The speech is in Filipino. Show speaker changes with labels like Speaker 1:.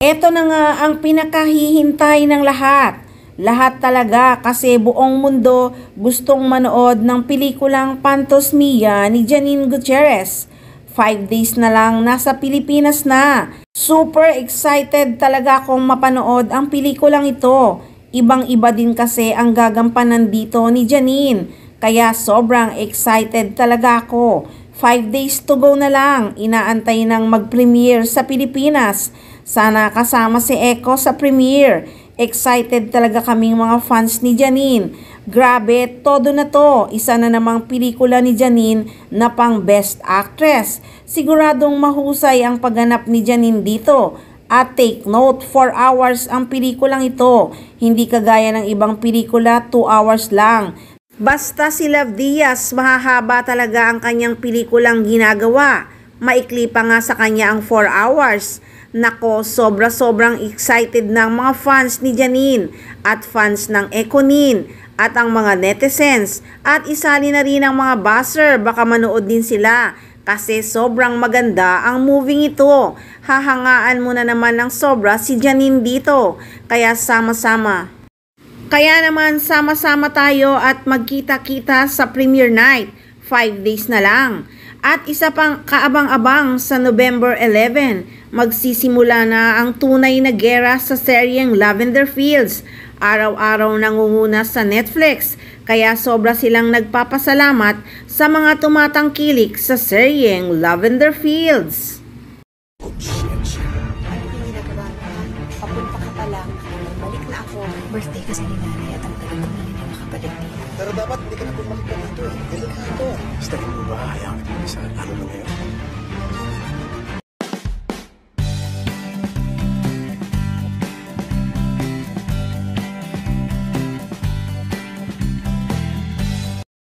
Speaker 1: Ito na nga ang pinakahihintay ng lahat. Lahat talaga kasi buong mundo gustong manood ng pelikulang Phantos Mia ni Janine Gutierrez. 5 days na lang nasa Pilipinas na. Super excited talaga akong mapanood ang pelikulang ito. Ibang-iba din kasi ang gagampanan dito ni Janine. Kaya sobrang excited talaga ako. 5 days to go na lang. Inaantay ng mag-premiere sa Pilipinas. Sana kasama si Echo sa premiere. Excited talaga kaming mga fans ni Janine. Grabe, todo na to. Isa na namang pelikula ni Janine na pang Best Actress. Siguradong mahusay ang pagganap ni Janine dito. At take note, 4 hours ang pelikulang ito. Hindi kagaya ng ibang pelikula, 2 hours lang. Basta si Love Diaz, mahahaba talaga ang kanyang pelikulang ginagawa. Maikli pa nga sa kanya ang 4 hours. Nako, sobrang excited ng mga fans ni Janine at fans ng Econin at ang mga netizens at isali na rin ang mga buzzer, baka manood din sila kasi sobrang maganda ang movie ito. Hahangaan mo na naman ng sobra si Janine dito, kaya sama-sama. Kaya naman sama-sama tayo at magkita-kita sa premiere night. 5 days na lang. At isa pang kaabang-abang sa November 11, magsisimula na ang tunay na gera sa seryeng Lavender Fields. Araw-araw nangunguna sa Netflix, kaya sobra silang nagpapasalamat sa mga tumatangkilik sa seryeng Lavender Fields.
Speaker 2: Papunta ka pa lang, balik na ako. Birthday kasi ni nanay at ang tagal ko na rin na makabalik dito.
Speaker 3: Pero dapat hindi ka na bumalik ka dito eh. Delikado. Basta mo ba, hayaan kita sa ano na ngayon?